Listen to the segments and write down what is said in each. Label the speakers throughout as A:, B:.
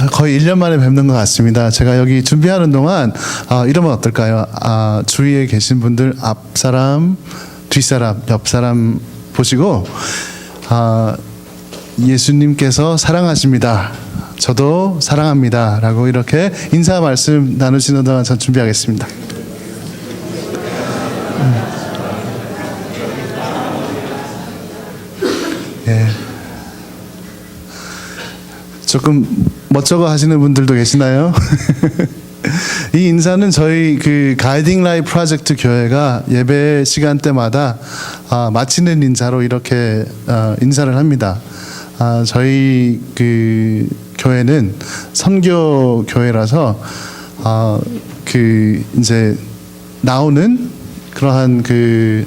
A: 거의 1년 만에 뵙는 것 같습니다. 제가 여기 준비하는 동안 이러면 어떨까요? 주위에 계신 분들 앞사람, 뒷사람, 옆사람 보시고 예수님께서 사랑하십니다. 저도 사랑합니다. 라고 이렇게 인사 말씀 나누시는 동안 전 준비하겠습니다. 예. 조금 멋쩍어 하시는 분들도 계시나요? 이 인사는 저희 그 가이딩 라이프 프로젝트 교회가 예배 시간대마다 마치는 인사로 이렇게 인사를 합니다. 저희 그 교회는 선교 교회라서 그 이제 나오는 그러한 그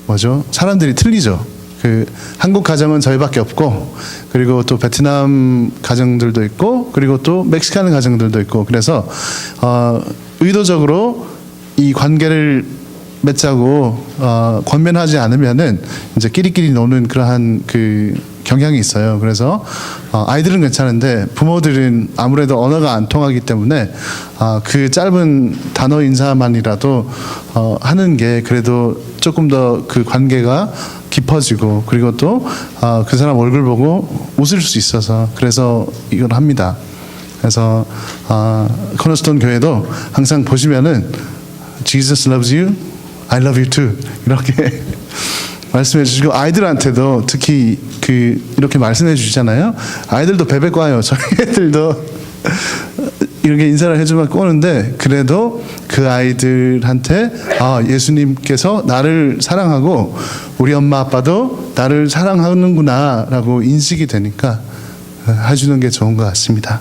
A: 뭐죠? 사람들이 틀리죠. 그 한국 가정은 저희밖에 없고, 그리고 또 베트남 가정들도 있고, 그리고 또 멕시칸 가정들도 있고, 그래서 의도적으로 이 관계를 맺자고 권면하지 않으면은 이제 끼리끼리 노는 그러한 그 경향이 있어요. 그래서 아이들은 괜찮은데 부모들은 아무래도 언어가 안 통하기 때문에 그 짧은 단어 인사만이라도 하는 게 그래도 조금 더 그 관계가 깊어지고, 그리고 또 그 사람 얼굴 보고 웃을 수 있어서 그래서 이걸 합니다. 그래서 코너스톤 교회도 항상 보시면은 Jesus loves you, I love you too 이렇게 말씀해 주시고, 아이들한테도 특히 그 이렇게 말씀해 주시잖아요. 아이들도 베베과요. 저희 애들도 이렇게 인사를 해주면 꼬는데, 그래도 그 아이들한테 예수님께서 나를 사랑하고 우리 엄마 아빠도 나를 사랑하는구나 라고 인식이 되니까 해주는 게 좋은 것 같습니다.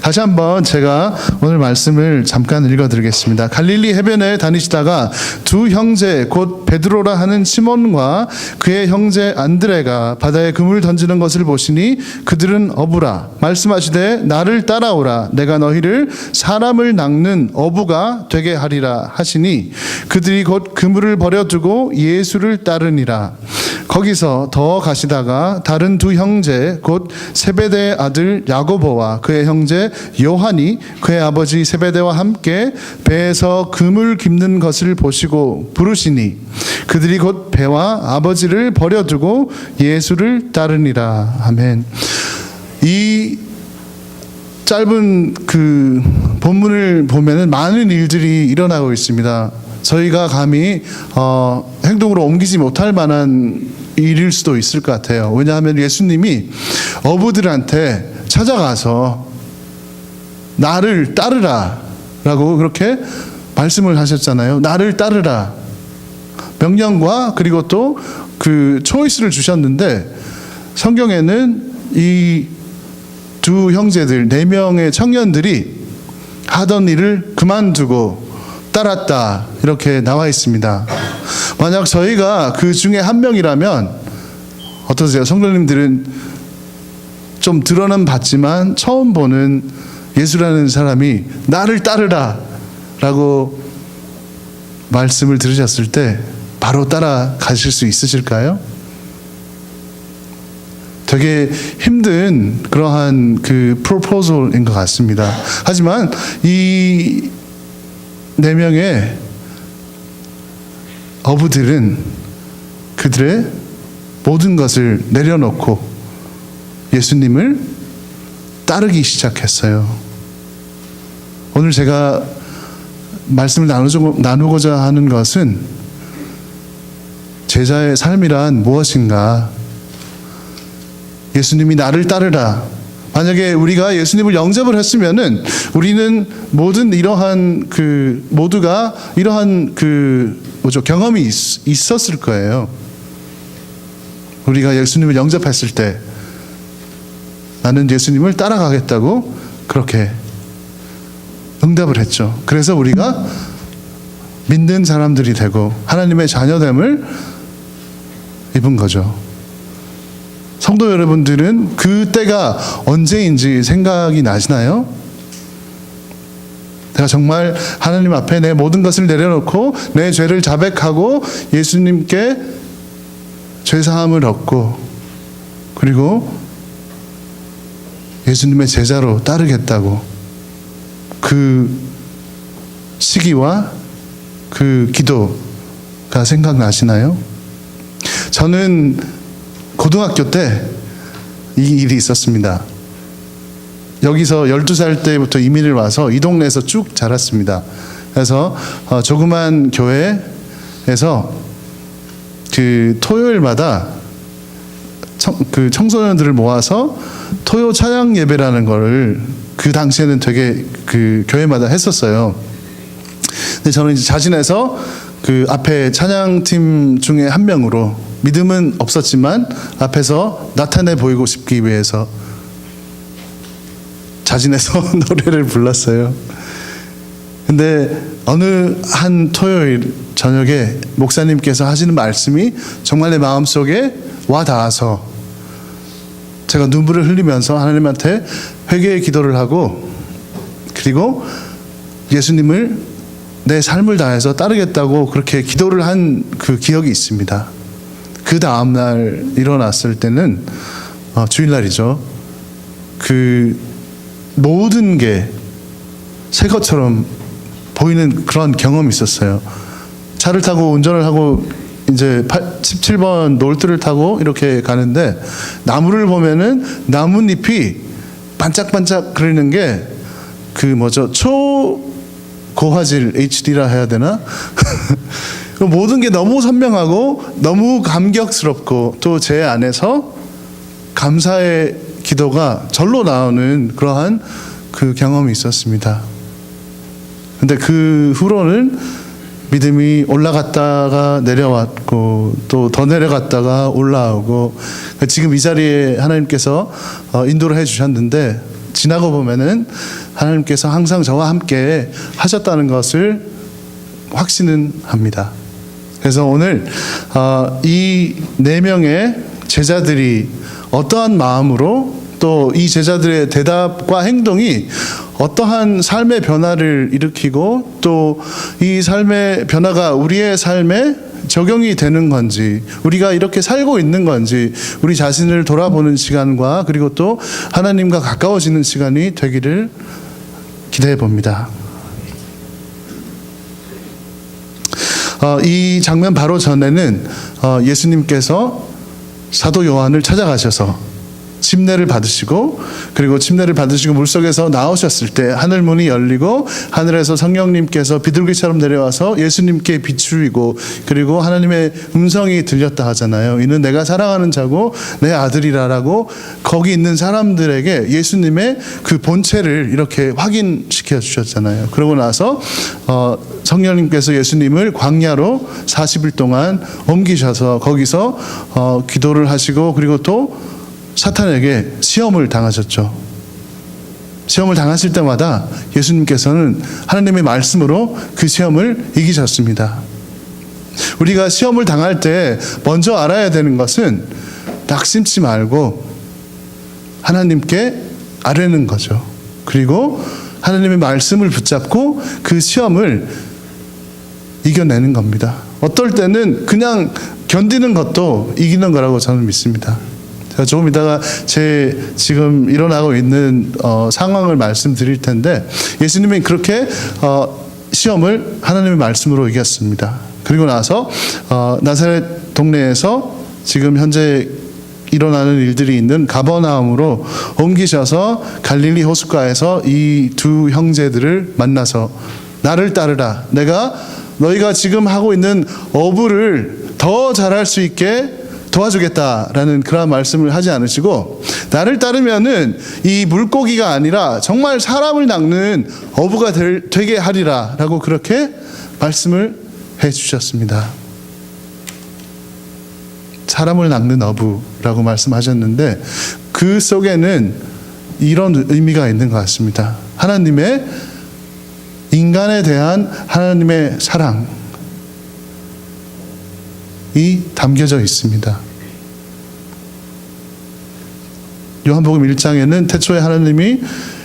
A: 다시 한번 제가 오늘 말씀을 잠깐 읽어드리겠습니다. 갈릴리 해변에 다니시다가 두 형제 곧 베드로라 하는 시몬과 그의 형제 안드레가 바다에 그물 던지는 것을 보시니 그들은 어부라. 말씀하시되 나를 따라오라. 내가 너희를 사람을 낚는 어부가 되게 하리라 하시니 그들이 곧 그물을 버려두고 예수를 따르니라. 거기서 더 가시다가 다른 두 형제 곧 세베대의 아들 야고보와 그의 형제 요한이 그의 아버지 세베대와 함께 배에서 그물 깁는 것을 보시고 부르시니 그들이 곧 배와 아버지를 버려두고 예수를 따르니라. 아멘. 이 짧은 그 본문을 보면은 많은 일들이 일어나고 있습니다. 저희가 감히 행동으로 옮기지 못할 만한 일일 수도 있을 것 같아요. 왜냐하면 예수님이 어부들한테 찾아가서 나를 따르라 라고 그렇게 말씀을 하셨잖아요. 나를 따르라. 명령과 그리고 또 그 초이스를 주셨는데, 성경에는 이 두 형제들, 4명의 청년들이 하던 일을 그만두고 따랐다 이렇게 나와 있습니다. 만약 저희가 그 중에 한 명이라면 어떠세요? 성도님들은 좀 들어는 봤지만 처음 보는 예수라는 사람이 나를 따르라 라고 말씀을 들으셨을 때 바로 따라가실 수 있으실까요? 되게 힘든 그러한 그 프로포즈인 것 같습니다. 하지만 이 4명의 어부들은 그들의 모든 것을 내려놓고 예수님을 따르기 시작했어요. 오늘 제가 말씀을 나누고자 하는 것은 제자의 삶이란 무엇인가? 예수님이 나를 따르라. 만약에 우리가 예수님을 영접을 했으면은 우리는 모든 이러한 그 모두가 이러한 그 경험이 있었을 거예요. 우리가 예수님을 영접했을 때 나는 예수님을 따라가겠다고 그렇게 응답을 했죠. 그래서 우리가 믿는 사람들이 되고 하나님의 자녀됨을 입은 거죠. 성도 여러분들은 그 때가 언제인지 생각이 나시나요? 내가 정말 하나님 앞에 내 모든 것을 내려놓고 내 죄를 자백하고 예수님께 죄사함을 얻고, 그리고 예수님의 제자로 따르겠다고 그 시기와 그 기도가 생각나시나요? 저는 고등학교 때 이 일이 있었습니다. 여기서 12살 때부터 이민을 와서 이 동네에서 쭉 자랐습니다. 그래서 조그만 교회에서 그 토요일마다 그 청소년들을 모아서 토요 찬양 예배라는 거를 그 당시에는 되게 그 교회마다 했었어요. 근데 저는 이제 자진해서 그 앞에 찬양팀 중에 한 명으로, 믿음은 없었지만 앞에서 나타내 보이고 싶기 위해서 자진해서 노래를 불렀어요. 근데 어느 한 토요일 저녁에 목사님께서 하시는 말씀이 정말 내 마음속에 와 닿아서 제가 눈물을 흘리면서 하나님한테 회개의 기도를 하고, 그리고 예수님을 내 삶을 다해서 따르겠다고 그렇게 기도를 한 그 기억이 있습니다. 그 다음날 일어났을 때는 주일날이죠. 그 모든 게 새 것처럼 보이는 그런 경험이 있었어요. 차를 타고 운전을 하고 이제 17번 롤트를 타고 이렇게 가는데 나무를 보면은 나뭇잎이 반짝반짝 그리는 게 그 뭐죠? 초고화질 HD라 해야 되나? 모든 게 너무 선명하고 너무 감격스럽고 또 제 안에서 감사의 기도가 절로 나오는 그러한 그 경험이 있었습니다. 근데 그 후로는 믿음이 올라갔다가 내려왔고 또 더 내려갔다가 올라오고, 지금 이 자리에 하나님께서 인도를 해주셨는데 지나고 보면은 하나님께서 항상 저와 함께 하셨다는 것을 확신은 합니다. 그래서 오늘 이 4명의 제자들이 어떠한 마음으로 또 이 제자들의 대답과 행동이 어떠한 삶의 변화를 일으키고 또 이 삶의 변화가 우리의 삶에 적용이 되는 건지, 우리가 이렇게 살고 있는 건지, 우리 자신을 돌아보는 시간과 그리고 또 하나님과 가까워지는 시간이 되기를 기대해 봅니다. 이 장면 바로 전에는 예수님께서 사도 요한을 찾아가셔서 침례를 받으시고, 그리고 침례를 받으시고 물속에서 나오셨을 때 하늘 문이 열리고 하늘에서 성령님께서 비둘기처럼 내려와서 예수님께 비추이고, 그리고 하나님의 음성이 들렸다 하잖아요. 이는 내가 사랑하는 자고 내 아들이라라고 거기 있는 사람들에게 예수님의 그 본체를 이렇게 확인시켜 주셨잖아요. 그러고 나서 성령님께서 예수님을 광야로 40일 동안 옮기셔서 거기서 기도를 하시고, 그리고 또 사탄에게 시험을 당하셨죠. 시험을 당하실 때마다 예수님께서는 하나님의 말씀으로 그 시험을 이기셨습니다. 우리가 시험을 당할 때 먼저 알아야 되는 것은 낙심치 말고 하나님께 아뢰는 거죠. 그리고 하나님의 말씀을 붙잡고 그 시험을 이겨내는 겁니다. 어떨 때는 그냥 견디는 것도 이기는 거라고 저는 믿습니다. 제가 조금 이따가 제 지금 일어나고 있는 상황을 말씀드릴 텐데, 예수님이 그렇게 시험을 하나님의 말씀으로 이겼습니다. 그리고 나서 나사렛 동네에서 지금 현재 일어나는 일들이 있는 가버나움으로 옮기셔서 갈릴리 호숫가에서 이 두 형제들을 만나서 나를 따르라, 내가 너희가 지금 하고 있는 어부를 더 잘할 수 있게 도와주겠다라는 그런 말씀을 하지 않으시고, 나를 따르면은 이 물고기가 아니라 정말 사람을 낚는 어부가 되게 하리라 라고 그렇게 말씀을 해 주셨습니다. 사람을 낚는 어부라고 말씀하셨는데 그 속에는 이런 의미가 있는 것 같습니다. 하나님의, 인간에 대한 하나님의 사랑이 담겨져 있습니다. 요한복음 1장에는 태초에 하나님이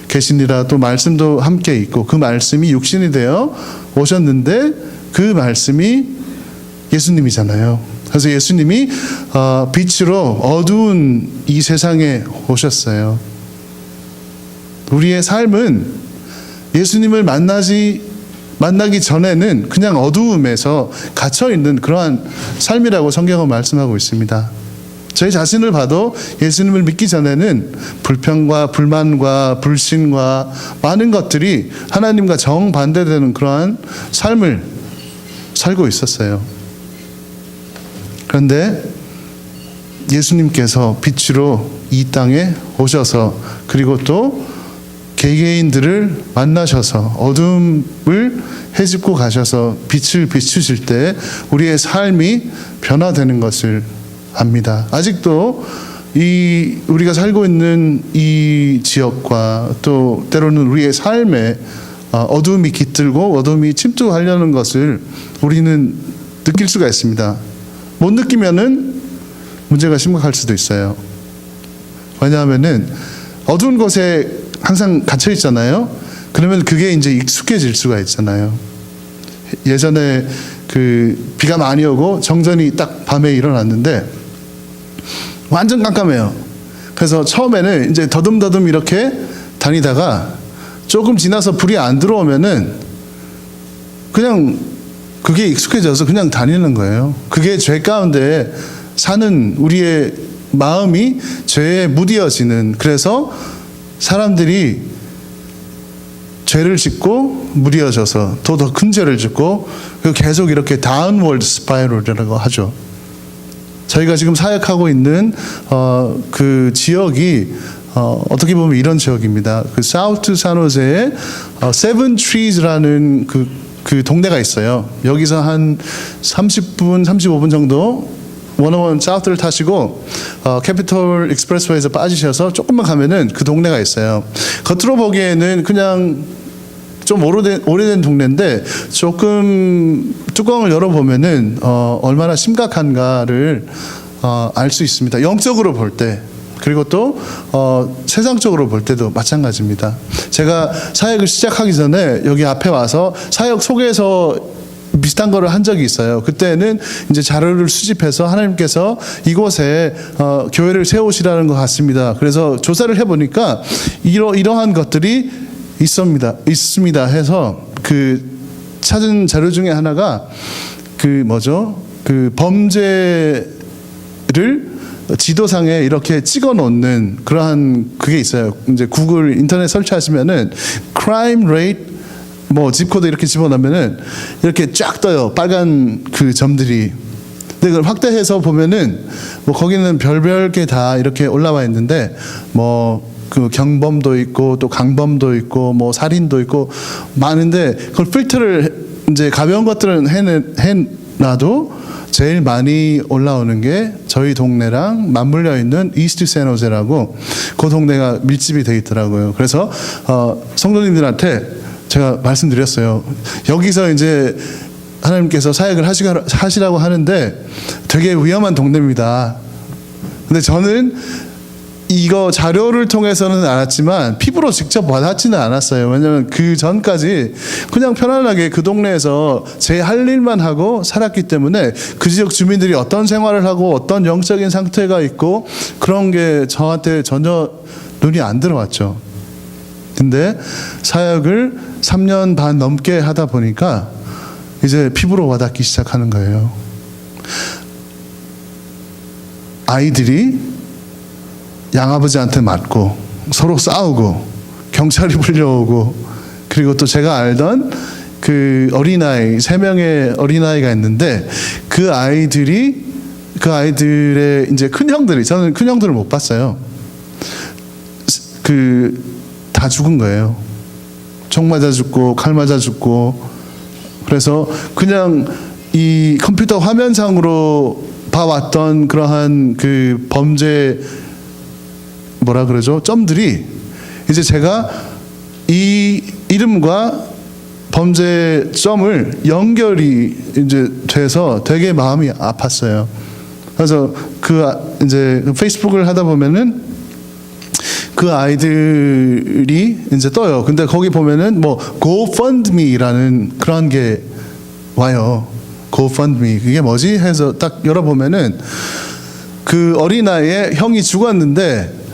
A: 계시니라, 또 말씀도 함께 있고 그 말씀이 육신이 되어 오셨는데 그 말씀이 예수님이잖아요. 그래서 예수님이 빛으로 어두운 이 세상에 오셨어요. 우리의 삶은 예수님을 만나기 전에는 그냥 어두움에서 갇혀 있는 그러한 삶이라고 성경은 말씀하고 있습니다. 저희 자신을 봐도 예수님을 믿기 전에는 불평과 불만과 불신과 많은 것들이 하나님과 정반대되는 그러한 삶을 살고 있었어요. 그런데 예수님께서 빛으로 이 땅에 오셔서 그리고 또 개개인들을 만나셔서 어둠을 헤집고 가셔서 빛을 비추실 때 우리의 삶이 변화되는 것을 압니다. 아직도 우리가 살고 있는 이 지역과 또 때로는 우리의 삶에 어둠이 깃들고 어둠이 침투하려는 것을 우리는 느낄 수가 있습니다. 못 느끼면은 문제가 심각할 수도 있어요. 왜냐하면은 어두운 곳에 항상 갇혀 있잖아요. 그러면 그게 이제 익숙해질 수가 있잖아요. 예전에 비가 많이 오고 정전이 딱 밤에 일어났는데 완전 깜깜해요. 그래서 처음에는 이제 더듬더듬 이렇게 다니다가 조금 지나서 불이 안 들어오면은 그냥 그게 익숙해져서 그냥 다니는 거예요. 그게 죄 가운데 사는 우리의 마음이 죄에 무디어지는, 그래서 사람들이 죄를 짓고 무디어져서 더 큰 죄를 짓고 계속 이렇게 다운월드 스파이럴이라고 하죠. 저희가 지금 사역하고 있는 그 지역이 어떻게 보면 이런 지역입니다. 그 사우트 산호세에 세븐 트리즈라는 그 동네가 있어요. 여기서 한 30분, 35분 정도 101 사우스를 타시고 캐피톨 익스프레스웨이에서 빠지셔서 조금만 가면은 그 동네가 있어요. 겉으로 보기에는 그냥 좀 오래된 동네인데 조금 뚜껑을 열어보면은 얼마나 심각한가를 알 수 있습니다. 영적으로 볼 때, 그리고 또 세상적으로 볼 때도 마찬가지입니다. 제가 사역을 시작하기 전에 여기 앞에 와서 사역 소개서 비슷한 거를 한 적이 있어요. 그때는 이제 자료를 수집해서 하나님께서 이곳에 교회를 세우시라는 것 같습니다. 그래서 조사를 해보니까 이러한 것들이 있습니다 해서 그 찾은 자료 중에 하나가 그 범죄를 지도상에 이렇게 찍어 놓는 그러한 그게 있어요. 이제 구글 인터넷 설치하시면은 crime rate 집코드 이렇게 집어넣으면은 이렇게 쫙 떠요. 빨간 그 점들이. 근데 그걸 확대해서 보면은 거기는 별별 게 다 이렇게 올라와 있는데 그 경범도 있고 또 강범도 있고 살인도 있고 많은데 그걸 필터를 이제 가벼운 것들은 해놔도 제일 많이 올라오는 게 저희 동네랑 맞물려 있는 이스트 샌호제라고 그 동네가 밀집이 돼 있더라고요. 그래서 성도님들한테 제가 말씀드렸어요. 여기서 이제 하나님께서 사역을 하시라고 하는데 되게 위험한 동네입니다. 근데 저는 이거 자료를 통해서는 알았지만 피부로 직접 와닿지는 않았어요. 왜냐하면 그 전까지 그냥 편안하게 그 동네에서 제 할 일만 하고 살았기 때문에 그 지역 주민들이 어떤 생활을 하고 어떤 영적인 상태가 있고 그런 게 저한테 전혀 눈이 안 들어왔죠. 근데 사역을 3년 반 넘게 하다 보니까 이제 피부로 와닿기 시작하는 거예요. 아이들이 양아버지한테 맞고 서로 싸우고 경찰이 불려오고, 그리고 또 제가 알던 그 어린아이 3명의 어린아이가 있는데 그 아이들의 이제 큰형들이, 저는 큰형들을 못 봤어요. 다 죽은 거예요. 총 맞아 죽고 칼 맞아 죽고. 그래서 그냥 이 컴퓨터 화면상으로 봐왔던 그러한 그 범죄 점들이 이제 제가 이 이름과 범죄 점을 연결이 이제 돼서 되게 마음이 아팠어요. 그래서 이제 페이스북을 하다 보면은 그 아이들이 이제 떠요. 근데 거기 보면은 GoFundMe라는 그런 게 와요. GoFundMe. 그게 뭐지? 해서 딱 열어보면은 그 어린아이의 형이 죽었는데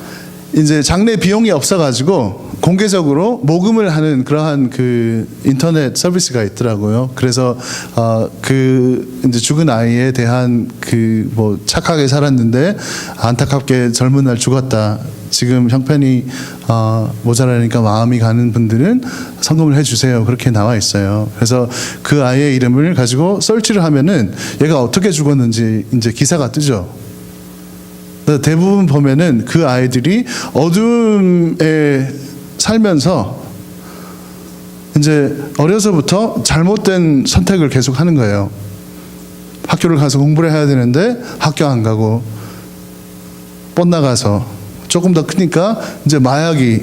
A: 이제 장례 비용이 없어가지고 공개적으로 모금을 하는 그러한 그 인터넷 서비스가 있더라고요. 그래서 그 이제 죽은 아이에 대한 그 뭐 착하게 살았는데 안타깝게 젊은 날 죽었다. 지금 형편이 모자라니까 마음이 가는 분들은 성금을 해주세요. 그렇게 나와 있어요. 그래서 그 아이의 이름을 가지고 설치를 하면은 얘가 어떻게 죽었는지 이제 기사가 뜨죠. 대부분 보면은 그 아이들이 어둠에 살면서 이제 어려서부터 잘못된 선택을 계속 하는 거예요. 학교를 가서 공부를 해야 되는데 학교 안 가고 뻗나가서 조금 더 크니까 이제 마약이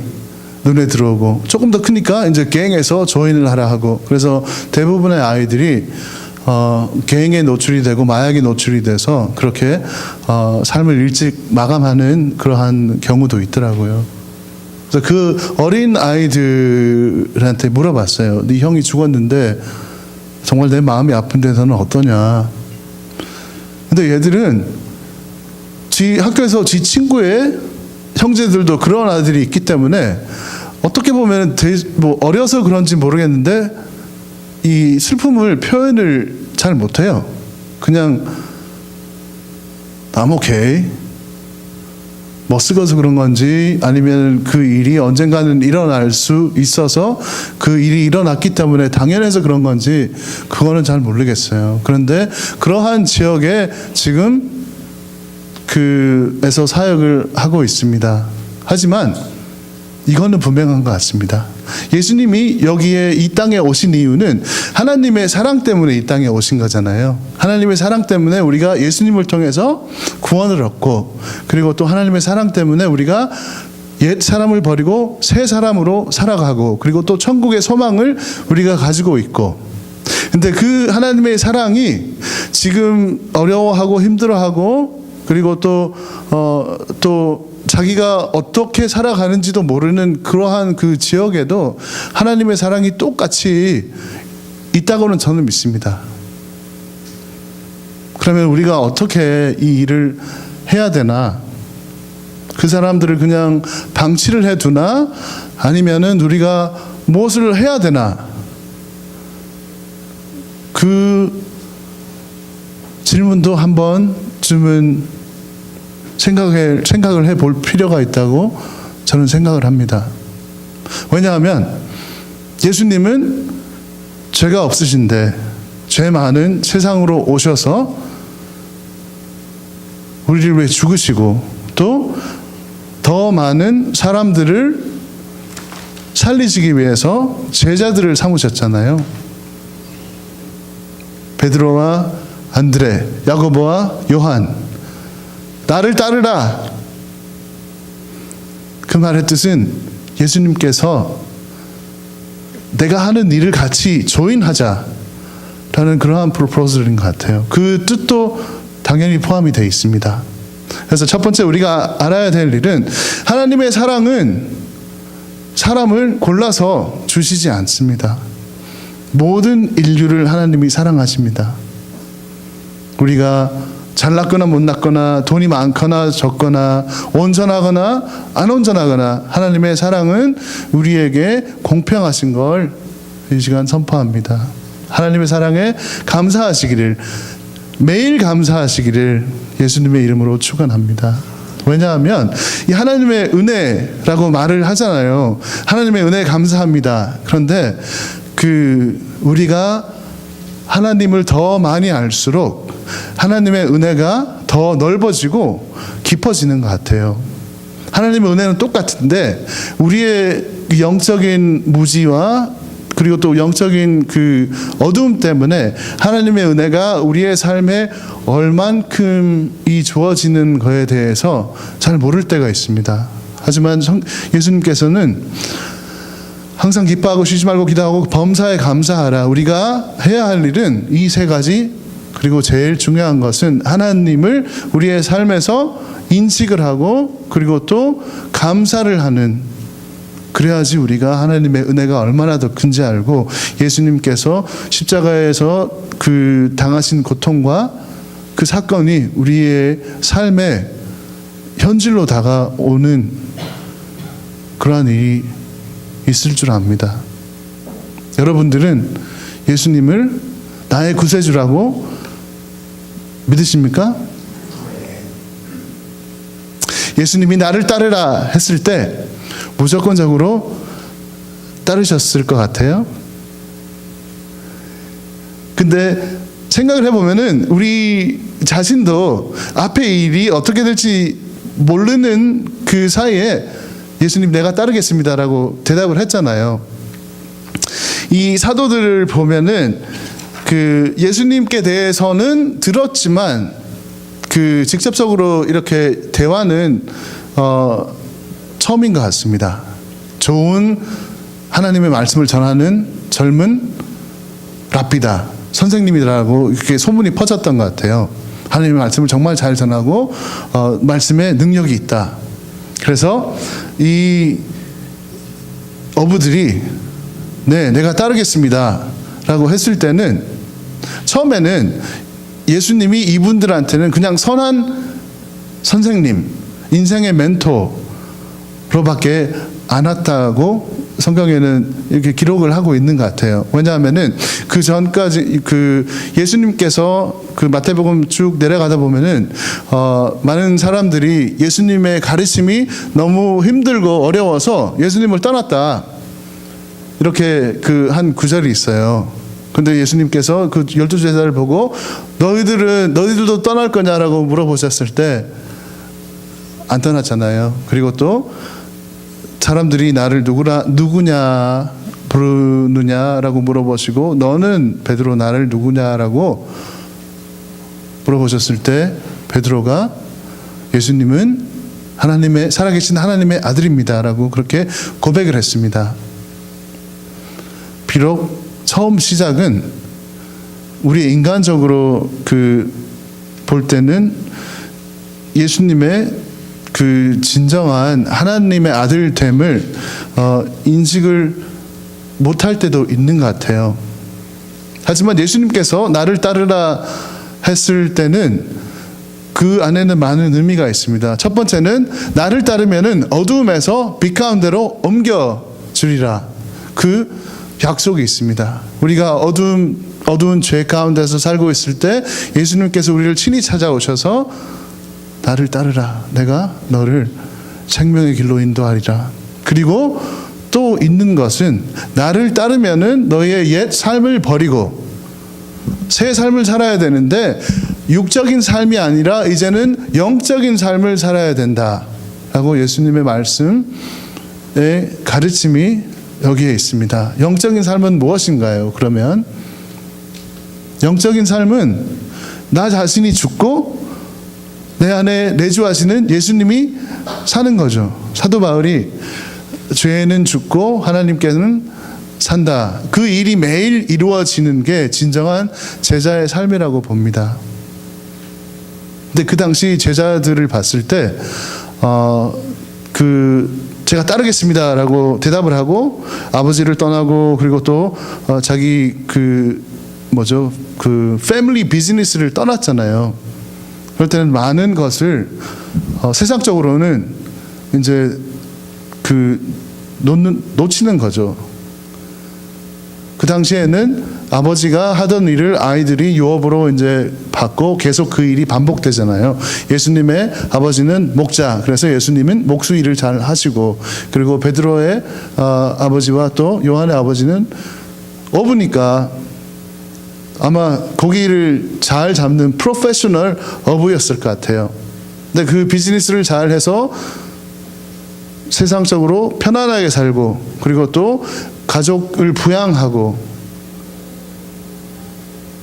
A: 눈에 들어오고 조금 더 크니까 이제 갱에서 조인을 하라 하고 그래서 대부분의 아이들이 갱에 노출이 되고 마약에 노출이 돼서 그렇게 삶을 일찍 마감하는 그러한 경우도 있더라고요. 그래서 그 어린 아이들한테 물어봤어요. 네 형이 죽었는데 정말 내 마음이 아픈데 너는 어떠냐. 근데 얘들은 학교에서 지 친구의 형제들도 그런 아들이 있기 때문에 어떻게 보면 뭐 어려서 그런지 모르겠는데 이 슬픔을 표현을 잘 못해요. 그냥 I'm okay. 멋쓰고서 그런 건지 아니면 그 일이 언젠가는 일어날 수 있어서 그 일이 일어났기 때문에 당연해서 그런 건지 그거는 잘 모르겠어요. 그런데 그러한 지역에 지금 그에서 사역을 하고 있습니다. 하지만 이거는 분명한 것 같습니다. 예수님이 여기에 이 땅에 오신 이유는 하나님의 사랑 때문에 이 땅에 오신 거잖아요. 하나님의 사랑 때문에 우리가 예수님을 통해서 구원을 얻고 그리고 또 하나님의 사랑 때문에 우리가 옛 사람을 버리고 새 사람으로 살아가고 그리고 또 천국의 소망을 우리가 가지고 있고 근데 그 하나님의 사랑이 지금 어려워하고 힘들어하고 그리고 또 자기가 어떻게 살아가는지도 모르는 그러한 그 지역에도 하나님의 사랑이 똑같이 있다고는 저는 믿습니다. 그러면 우리가 어떻게 이 일을 해야 되나? 그 사람들을 그냥 방치를 해두나? 아니면은 우리가 무엇을 해야 되나? 그 질문도 한 번쯤은 생각을 해볼 필요가 있다고 저는 생각을 합니다. 왜냐하면 예수님은 죄가 없으신데 죄 많은 세상으로 오셔서 우리를 위해 죽으시고 또 더 많은 사람들을 살리시기 위해서 제자들을 삼으셨잖아요. 베드로와 안드레, 야고보와 요한 나를 따르라. 그 말의 뜻은 예수님께서 내가 하는 일을 같이 조인하자라는 그러한 프로포즈인 것 같아요. 그 뜻도 당연히 포함이 되어 있습니다. 그래서 첫 번째 우리가 알아야 될 일은 하나님의 사랑은 사람을 골라서 주시지 않습니다. 모든 인류를 하나님이 사랑하십니다. 우리가 잘났거나 못났거나 돈이 많거나 적거나 온전하거나 안 온전하거나 하나님의 사랑은 우리에게 공평하신 걸 이 시간 선포합니다. 하나님의 사랑에 감사하시기를 매일 감사하시기를 예수님의 이름으로 축원합니다. 왜냐하면 이 하나님의 은혜라고 말을 하잖아요. 하나님의 은혜에 감사합니다. 그런데 우리가 하나님을 더 많이 알수록 하나님의 은혜가 더 넓어지고 깊어지는 것 같아요. 하나님의 은혜는 똑같은데 우리의 영적인 무지와 그리고 또 영적인 그 어두움 때문에 하나님의 은혜가 우리의 삶에 얼만큼이 주어지는 것에 대해서 잘 모를 때가 있습니다. 하지만 예수님께서는 항상 기뻐하고 쉬지 말고 기도하고 범사에 감사하라. 우리가 해야 할 일은 이 세 가지, 그리고 제일 중요한 것은 하나님을 우리의 삶에서 인식을 하고 그리고 또 감사를 하는, 그래야지 우리가 하나님의 은혜가 얼마나 더 큰지 알고 예수님께서 십자가에서 그 당하신 고통과 그 사건이 우리의 삶에 현실로 다가오는 그러한 일이 있을 줄 압니다. 여러분들은 예수님을 나의 구세주라고 믿으십니까? 예수님이 나를 따르라 했을 때 무조건적으로 따르셨을 것 같아요. 근데 생각을 해보면은 우리 자신도 앞에 일이 어떻게 될지 모르는 그 사이에 예수님 내가 따르겠습니다라고 대답을 했잖아요. 이 사도들을 보면은 그 예수님께 대해서는 들었지만 그 직접적으로 이렇게 대화는 처음인 것 같습니다. 좋은 하나님의 말씀을 전하는 젊은 랍비다, 선생님이라고 이렇게 소문이 퍼졌던 것 같아요. 하나님의 말씀을 정말 잘 전하고 말씀에 능력이 있다. 그래서 이 어부들이 네, 내가 따르겠습니다 라고 했을 때는 처음에는 예수님이 이분들한테는 그냥 선한 선생님, 인생의 멘토로밖에 안 왔다고 성경에는 이렇게 기록을 하고 있는 것 같아요. 왜냐하면은 그 전까지 그 예수님께서 그 마태복음 쭉 내려가다 보면은 많은 사람들이 예수님의 가르침이 너무 힘들고 어려워서 예수님을 떠났다, 이렇게 그 한 구절이 있어요. 근데 예수님께서 그 12제자를 보고 너희들도 떠날 거냐라고 물어보셨을 때 안 떠났잖아요. 그리고 또 사람들이 나를 누구냐 부르느냐라고 물어보시고 너는 베드로 나를 누구냐라고 물어보셨을 때 베드로가 예수님은 하나님의 살아계신 하나님의 아들입니다라고 그렇게 고백을 했습니다. 비록 처음 시작은 우리 인간적으로 볼 때는 예수님의 그 진정한 하나님의 아들됨을 인식을 못할 때도 있는 것 같아요. 하지만 예수님께서 나를 따르라 했을 때는 그 안에는 많은 의미가 있습니다. 첫 번째는 나를 따르면은 어두움에서 빛 가운데로 옮겨주리라, 그 약속이 있습니다. 우리가 어두운 죄 가운데서 살고 있을 때 예수님께서 우리를 친히 찾아오셔서 나를 따르라, 내가 너를 생명의 길로 인도하리라. 그리고 또 있는 것은 나를 따르면은 너의 옛 삶을 버리고 새 삶을 살아야 되는데 육적인 삶이 아니라 이제는 영적인 삶을 살아야 된다라고 예수님의 말씀의 가르침이 여기에 있습니다. 영적인 삶은 무엇인가요? 그러면 영적인 삶은 나 자신이 죽고 내 안에 내주하시는 예수님이 사는 거죠. 사도 바울이 죄는 죽고 하나님께는 산다, 그 일이 매일 이루어지는 게 진정한 제자의 삶이라고 봅니다. 근데 그 당시 제자들을 봤을 때 제가 따르겠습니다라고 대답을 하고 아버지를 떠나고 그리고 또 자기 패밀리 비즈니스를 떠났잖아요. 그럴 때는 많은 것을 세상적으로는 이제 놓치는 거죠. 그 당시에는 아버지가 하던 일을 아이들이 유업으로 이제 받고 계속 그 일이 반복되잖아요. 예수님의 아버지는 목자, 그래서 예수님은 목수 일을 잘 하시고, 그리고 베드로의 아버지와 또 요한의 아버지는 어부니까 아마 고기를 잘 잡는 프로페셔널 어부였을 것 같아요. 근데 그 비즈니스를 잘 해서 세상적으로 편안하게 살고 그리고 또 가족을 부양하고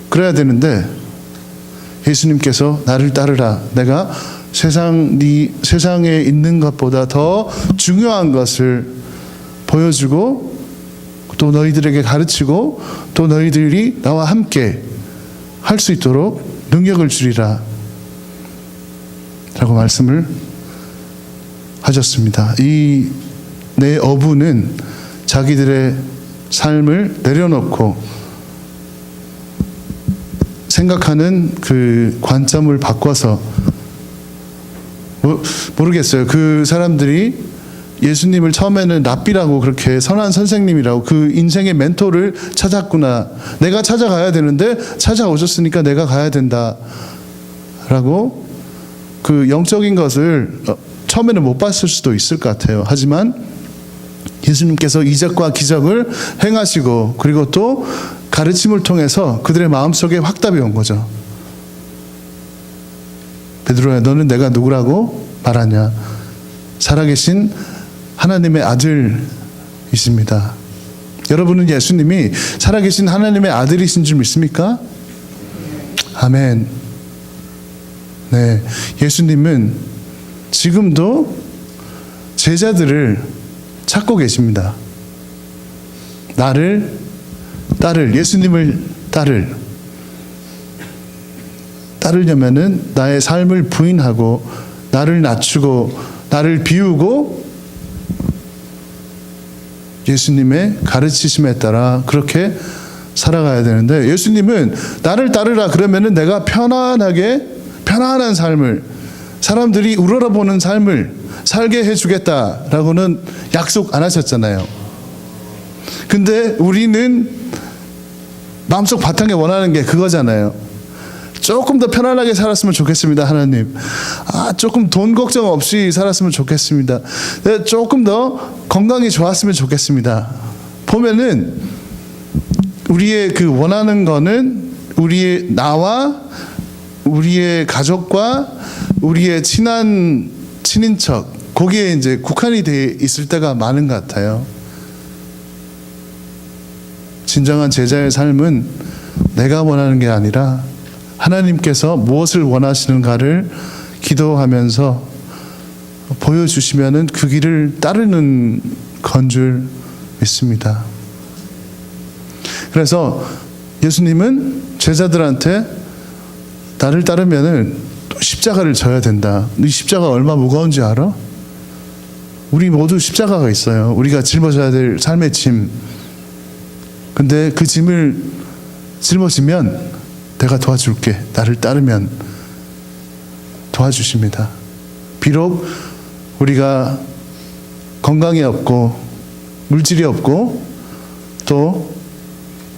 A: 그래야 되는데 예수님께서 나를 따르라, 내가 세상에 있는 것보다 더 중요한 것을 보여주고 또 너희들에게 가르치고 또 너희들이 나와 함께 할 수 있도록 능력을 주리라 라고 말씀을 하셨습니다. 이 내 어부는 자기들의 삶을 내려놓고 생각하는 그 관점을 바꿔서 모르겠어요. 그 사람들이 예수님을 처음에는 랍비라고 그렇게 선한 선생님이라고 그 인생의 멘토를 찾았구나. 내가 찾아가야 되는데 찾아오셨으니까 내가 가야 된다라고 그 영적인 것을 처음에는 못 봤을 수도 있을 것 같아요. 하지만 예수님께서 이적과 기적을 행하시고 그리고 또 가르침을 통해서 그들의 마음속에 확답이 온 거죠. 베드로야, 너는 내가 누구라고 말하냐? 살아계신 하나님의 아들이십니다. 여러분은 예수님이 살아계신 하나님의 아들이신 줄 믿습니까? 아멘. 네, 예수님은 지금도 제자들을 찾고 계십니다. 나를 따를, 예수님을 따르려면은 나의 삶을 부인하고 나를 낮추고 나를 비우고 예수님의 가르치심에 따라 그렇게 살아가야 되는데, 예수님은 나를 따르라 그러면은 내가 편안한 삶을, 사람들이 우러러보는 삶을 살게 해주겠다라고는 약속 안 하셨잖아요. 근데 우리는 마음속 바탕에 원하는 게 그거잖아요. 조금 더 편안하게 살았으면 좋겠습니다, 하나님. 조금 돈 걱정 없이 살았으면 좋겠습니다. 조금 더 건강이 좋았으면 좋겠습니다. 보면은 우리의 그 원하는 거는 우리의 나와 우리의 가족과 우리의 친인척 거기에 이제 국한이 돼 있을 때가 많은 것 같아요. 진정한 제자의 삶은 내가 원하는 게 아니라 하나님께서 무엇을 원하시는가를 기도하면서 보여주시면은 그 길을 따르는 건 줄 믿습니다. 그래서 예수님은 제자들한테 나를 따르면은 또 십자가를 져야 된다. 이 십자가 얼마 무거운지 알아? 우리 모두 십자가가 있어요. 우리가 짊어져야 될 삶의 짐. 근데 그 짐을 짊어지면 내가 도와줄게. 나를 따르면 도와주십니다. 비록 우리가 건강이 없고 물질이 없고 또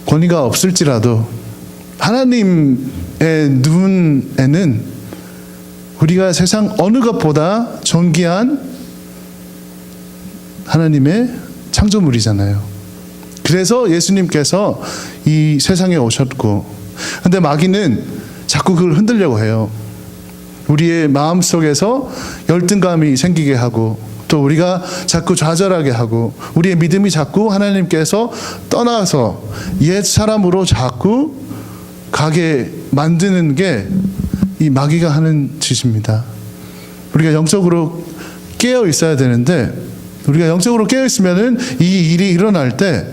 A: 권위가 없을지라도 하나님의 눈에는 우리가 세상 어느 것보다 존귀한 하나님의 창조물이잖아요. 그래서 예수님께서 이 세상에 오셨고, 근데 마귀는 자꾸 그걸 흔들려고 해요. 우리의 마음속에서 열등감이 생기게 하고 또 우리가 자꾸 좌절하게 하고 우리의 믿음이 자꾸 하나님께서 떠나서 옛 사람으로 자꾸 가게 만드는 게 이 마귀가 하는 짓입니다. 우리가 영적으로 깨어 있어야 되는데, 우리가 영적으로 깨어 있으면은 이 일이 일어날 때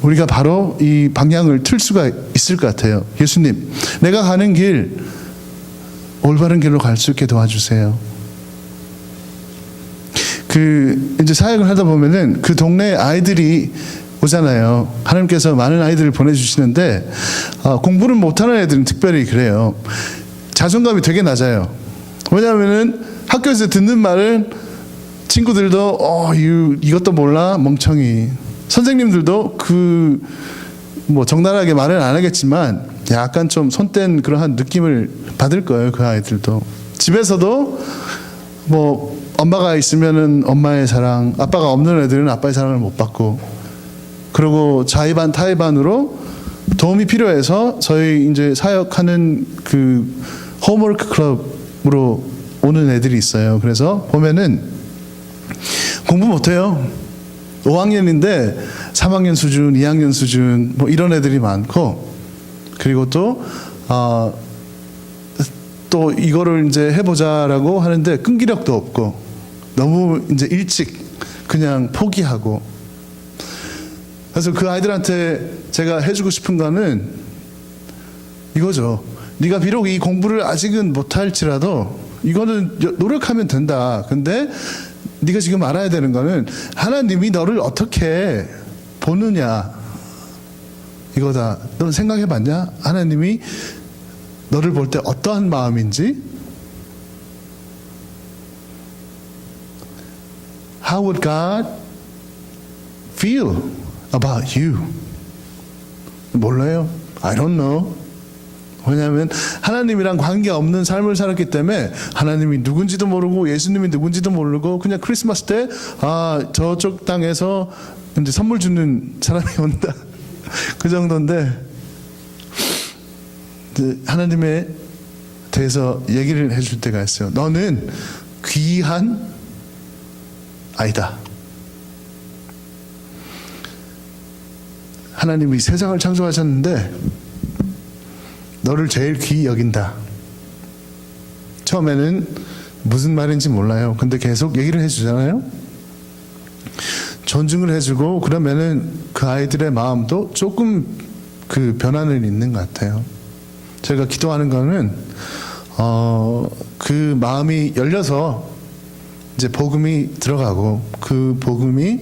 A: 우리가 바로 이 방향을 틀 수가 있을 것 같아요. 예수님, 내가 가는 길 올바른 길로 갈 수 있게 도와주세요. 이제 사역을 하다 보면은 그 동네 아이들이 오잖아요. 하나님께서 많은 아이들을 보내주시는데 공부를 못하는 애들은 특별히 그래요. 자존감이 되게 낮아요. 왜냐하면은 학교에서 듣는 말은 친구들도 이것도 몰라 멍청이. 선생님들도 적나라하게 말은 안 하겠지만 약간 좀 손뗀 그러한 느낌을 받을 거예요. 그 아이들도. 집에서도 엄마가 있으면은 엄마의 사랑, 아빠가 없는 애들은 아빠의 사랑을 못 받고, 그리고 자의반 타의반으로 도움이 필요해서 저희 이제 사역하는 그 홈워크 클럽으로 오는 애들이 있어요. 그래서 보면은 공부 못해요. 5학년인데 3학년 수준, 2학년 수준 이런 애들이 많고, 그리고 또 이거를 이제 해보자라고 하는데 끈기력도 없고 너무 이제 일찍 그냥 포기하고. 그래서 그 아이들한테 제가 해주고 싶은 거는 이거죠. 네가 비록 이 공부를 아직은 못할지라도 이거는 노력하면 된다. 근데 네가 지금 알아야 되는 거는 하나님이 너를 어떻게 보느냐 이거다. 너 생각해봤냐? 하나님이 너를 볼 때 어떠한 마음인지. how would God feel about you? 몰라요. I don't know. 왜냐하면 하나님이랑 관계없는 삶을 살았기 때문에 하나님이 누군지도 모르고 예수님이 누군지도 모르고 그냥 크리스마스 때 저쪽 땅에서 이제 선물 주는 사람이 온다 그 정도인데, 하나님에 대해서 얘기를 해줄 때가 있어요. 너는 귀한 아이다. 하나님이 세상을 창조하셨는데 너를 제일 귀히 여긴다. 처음에는 무슨 말인지 몰라요. 근데 계속 얘기를 해주잖아요. 존중을 해주고 그러면은 그 아이들의 마음도 조금 그 변화는 있는 것 같아요. 제가 기도하는 거는 그 마음이 열려서 이제 복음이 들어가고 그 복음이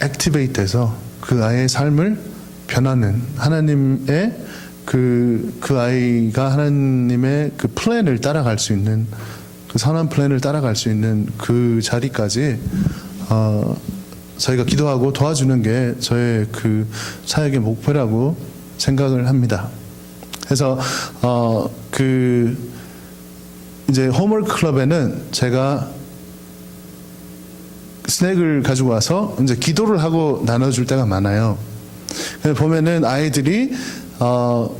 A: 액티베이트 돼서 그 아이의 삶을 변하는, 하나님의 그 아이가 하나님의 그 플랜을 따라갈 수 있는, 그 선한 플랜을 따라갈 수 있는 그 자리까지 저희가 기도하고 도와주는 게 저의 그 사역의 목표라고 생각을 합니다. 그래서 이제 홈워크 클럽에는 제가 스낵을 가지고 와서 이제 기도를 하고 나눠줄 때가 많아요. 보면은 아이들이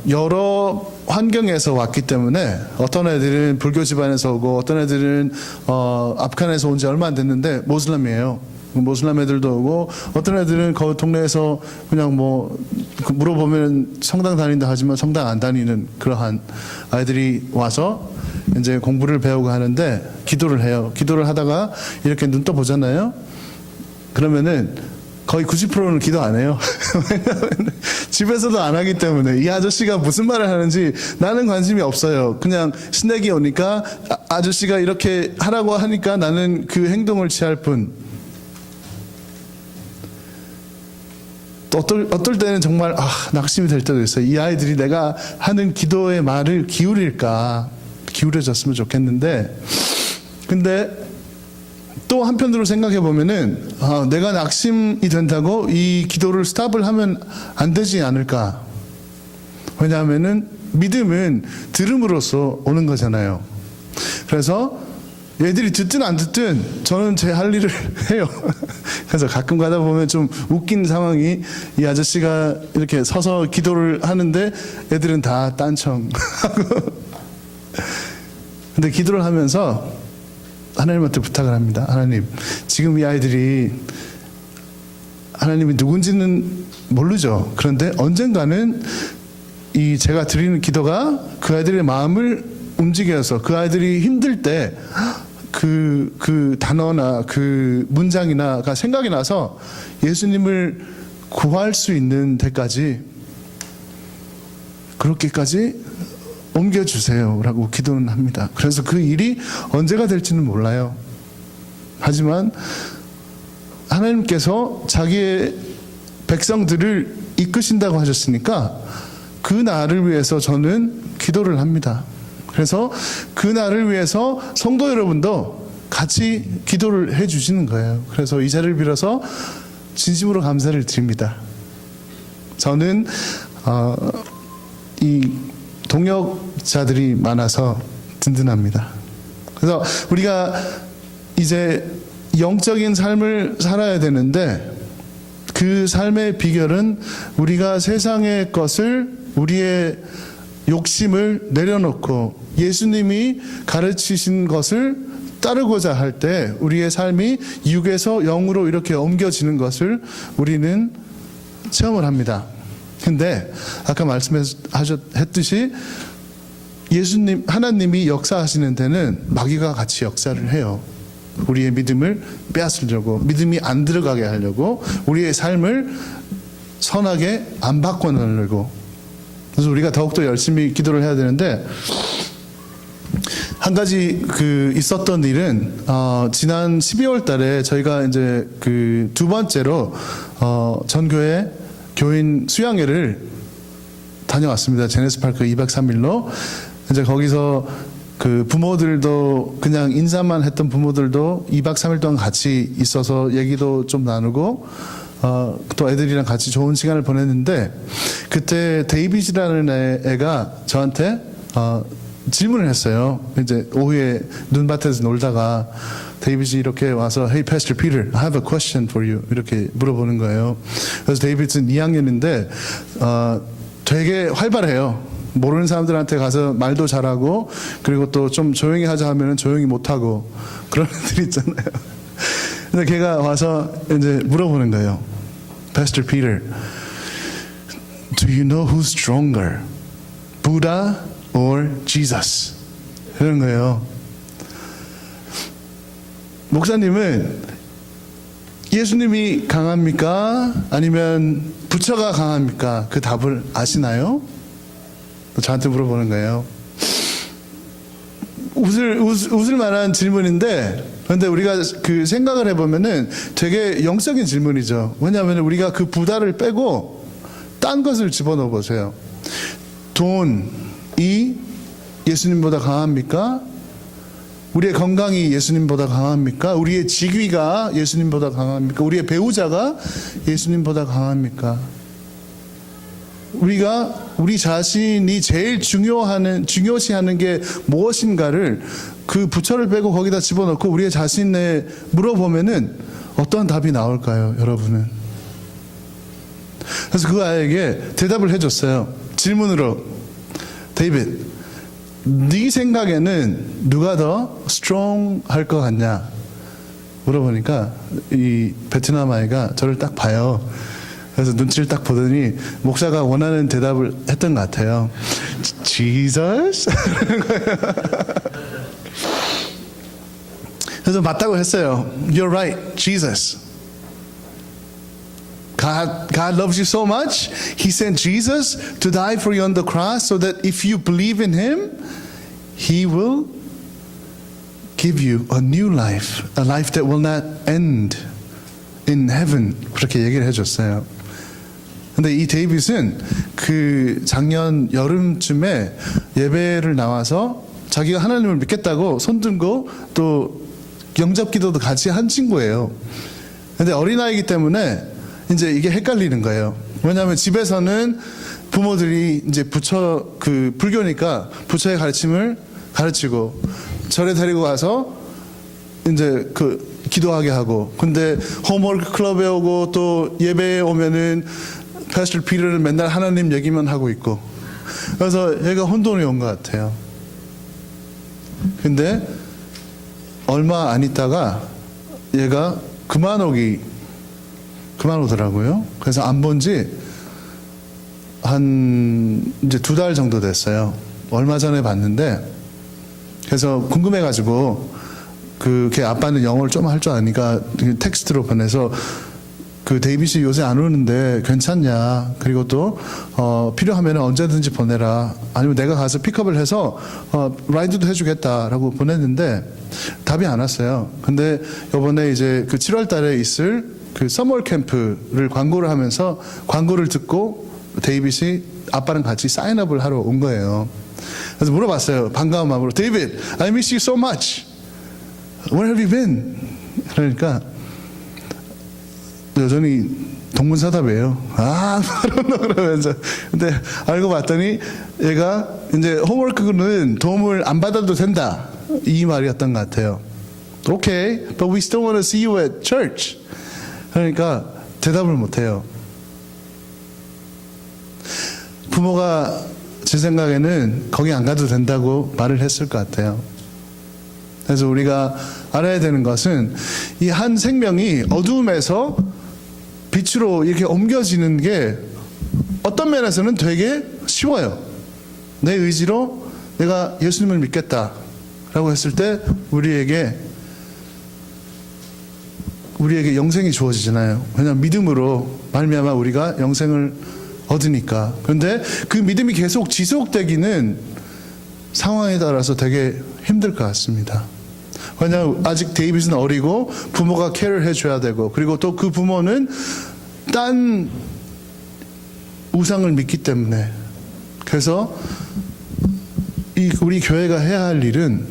A: 여러 환경에서 왔기 때문에 어떤 애들은 불교 집안에서 오고 어떤 애들은 아프간에서 온 지 얼마 안 됐는데 모슬람이에요. 모슬람 애들도 오고 어떤 애들은 그 동네에서 그냥 뭐 물어보면 성당 다닌다 하지만 성당 안 다니는 그러한 아이들이 와서 이제 공부를 배우고 하는데 기도를 해요. 기도를 하다가 이렇게 눈 떠 보잖아요. 그러면은 거의 90%는 기도 안 해요. 집에서도 안 하기 때문에 이 아저씨가 무슨 말을 하는지 나는 관심이 없어요. 그냥 스낵이 오니까 아저씨가 이렇게 하라고 하니까 나는 그 행동을 취할 뿐. 또 어떨 때는 정말 낙심이 될 때도 있어요. 이 아이들이 내가 하는 기도의 말을 기울여졌으면 좋겠는데, 근데 또 한편으로 생각해 보면은 내가 낙심이 된다고 이 기도를 스탑을 하면 안 되지 않을까. 왜냐하면은 믿음은 들음으로써 오는 거잖아요. 그래서 얘들이 듣든 안 듣든 저는 제 할 일을 해요. 그래서 가끔 가다 보면 좀 웃긴 상황이, 이 아저씨가 이렇게 서서 기도를 하는데 애들은 다 딴청하고 근데 기도를 하면서 하나님한테 부탁을 합니다. 하나님, 지금 이 아이들이 하나님이 누군지는 모르죠. 그런데 언젠가는 이 제가 드리는 기도가 그 아이들의 마음을 움직여서 그 아이들이 힘들 때 그 단어나 그 문장이나가 생각이 나서 예수님을 구할 수 있는 데까지, 그렇게까지 옮겨주세요 라고 기도는 합니다. 그래서 그 일이 언제가 될지는 몰라요. 하지만 하나님께서 자기의 백성들을 이끄신다고 하셨으니까 그 날을 위해서 저는 기도를 합니다. 그래서 그 날을 위해서 성도 여러분도 같이 기도를 해 주시는 거예요. 그래서 이 자리를 빌어서 진심으로 감사를 드립니다. 저는 이 동역자들이 많아서 든든합니다. 그래서 우리가 이제 영적인 삶을 살아야 되는데 그 삶의 비결은 우리가 세상의 것을, 우리의 욕심을 내려놓고 예수님이 가르치신 것을 따르고자 할 때 우리의 삶이 육에서 영으로 이렇게 옮겨지는 것을 우리는 체험을 합니다. 근데 아까 말씀했듯이 예수님, 하나님이 역사하시는 데는 마귀가 같이 역사를 해요. 우리의 믿음을 빼앗으려고, 믿음이 안 들어가게 하려고, 우리의 삶을 선하게 안 바꿔놓으려고. 그래서 우리가 더욱더 열심히 기도를 해야 되는데, 한 가지 있었던 일은 지난 12월 달에 저희가 이제 두 번째로 전교회 교인 수양회를 다녀왔습니다. 제네스 파크 203일로. 이제 거기서 그 부모들도 그냥 인사만 했던 부모들도 2박 3일 동안 같이 있어서 얘기도 좀 나누고 또 애들이랑 같이 좋은 시간을 보냈는데 그때 데이빗이라는 애가 저한테 질문을 했어요. 이제 오후에 눈밭에서 놀다가 데이빗이 이렇게 와서 Hey Pastor Peter, I have a question for you 이렇게 물어보는 거예요. 그래서 데이빗은 2학년인데 되게 활발해요. 모르는 사람들한테 가서 말도 잘하고 그리고 또 좀 조용히 하자 하면은 조용히 못하고 그런 애들 있잖아요. 근데 걔가 와서 이제 물어보는 거예요. Pastor Peter, do you know who's stronger? Buddha or Jesus? 이런 거예요. 목사님은 예수님이 강합니까? 아니면 부처가 강합니까? 그 답을 아시나요? 저한테 물어보는 거예요. 웃을 만한 질문인데, 그런데 우리가 그 생각을 해보면은 되게 영적인 질문이죠. 왜냐하면 우리가 그 부다를 빼고 딴 것을 집어넣어 보세요. 돈이 예수님보다 강합니까? 우리의 건강이 예수님보다 강합니까? 우리의 직위가 예수님보다 강합니까? 우리의 배우자가 예수님보다 강합니까? 우리가 우리 자신이 제일 중요시하는 게 무엇인가를 그 부처를 빼고 거기다 집어넣고 우리의 자신에 물어보면은 어떤 답이 나올까요, 여러분은? 그래서 그 아이에게 대답을 해줬어요. 질문으로, 데이빗, 네 생각에는 누가 더 strong 할 것 같냐? 물어보니까 이 베트남 아이가 저를 딱 봐요. 그래서 눈치를 딱 보더니 목사가 원하는 대답을 했던 것 같아요. Jesus? 그래서 맞다고 했어요. You're right, Jesus. God loves you so much. He sent Jesus to die for you on the cross so that if you believe in Him, He will give you a new life, a life that will not end in heaven. 그렇게 얘기를 해줬어요. 근데 이 데이빗은 그 작년 여름쯤에 예배를 나와서 자기가 하나님을 믿겠다고 손 들고 또 영접 기도도 같이 한 친구예요. 근데 어린아이기 때문에 이제 이게 헷갈리는 거예요. 왜냐하면 집에서는 부모들이 이제 부처 그 불교니까 부처의 가르침을 가르치고 절에 데리고 가서 이제 그 기도하게 하고, 근데 홈워크 클럽에 오고 또 예배에 오면은 패스터 피터는 맨날 하나님 얘기만 하고 있고, 그래서 얘가 혼돈이 온 것 같아요. 근데 얼마 안 있다가 얘가 그만 오더라고요. 그래서 안 본 지 한 이제 2달 정도 됐어요. 얼마 전에 봤는데, 그래서 궁금해가지고 걔 아빠는 영어를 좀 할 줄 아니까 텍스트로 보내서 그 데이빗이 요새 안 오는데 괜찮냐, 그리고 또 필요하면 언제든지 보내라, 아니면 내가 가서 픽업을 해서 라이드도 해주겠다라고 보냈는데 답이 안 왔어요. 근데 이번에 이제 그 7월 달에 있을 그 서머 캠프를 광고를 하면서 광고를 듣고 데이빗이 아빠랑 같이 사인업을 하러 온 거예요. 그래서 물어봤어요. 반가운 마음으로, 데이빗, I miss you so much. Where have you been? 그러니까 여전히 동문서답이에요. 그러면서. 근데 알고 봤더니 얘가 이제 홈워크는 도움을 안 받아도 된다, 이 말이었던 것 같아요. Okay, but we still want to see you at church. 그러니까 대답을 못해요. 부모가 제 생각에는 거기 안 가도 된다고 말을 했을 것 같아요. 그래서 우리가 알아야 되는 것은 이 한 생명이 어두움에서 빛으로 이렇게 옮겨지는 게 어떤 면에서는 되게 쉬워요. 내 의지로 내가 예수님을 믿겠다라고 했을 때 우리에게 영생이 주어지잖아요. 왜냐하면 믿음으로 말미암아 우리가 영생을 얻으니까. 그런데 그 믿음이 계속 지속되기는 상황에 따라서 되게 힘들 것 같습니다. 왜냐하면 아직 데이빗은 어리고 부모가 케어를 해줘야 되고, 그리고 또 그 부모는 딴 우상을 믿기 때문에, 그래서 이 우리 교회가 해야 할 일은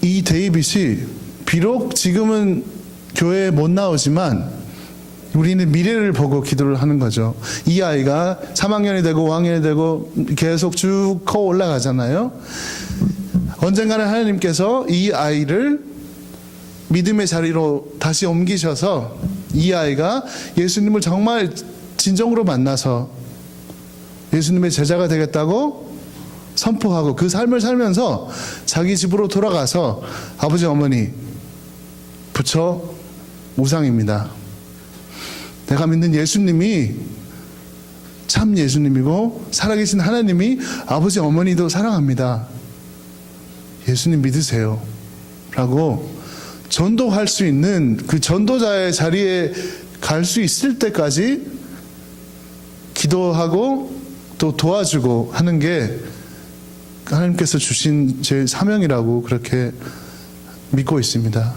A: 이 데이빗이 비록 지금은 교회에 못 나오지만 우리는 미래를 보고 기도를 하는 거죠. 이 아이가 3학년이 되고 5학년이 되고 계속 쭉 커 올라가잖아요. 언젠가는 하나님께서 이 아이를 믿음의 자리로 다시 옮기셔서 이 아이가 예수님을 정말 진정으로 만나서 예수님의 제자가 되겠다고 선포하고 그 삶을 살면서 자기 집으로 돌아가서 아버지 어머니 부처 우상입니다. 내가 믿는 예수님이 참 예수님이고 살아계신 하나님이 아버지 어머니도 사랑합니다. 예수님 믿으세요. 라고 전도할 수 있는 그 전도자의 자리에 갈 수 있을 때까지 기도하고 또 도와주고 하는 게 하나님께서 주신 제 사명이라고 그렇게 믿고 있습니다.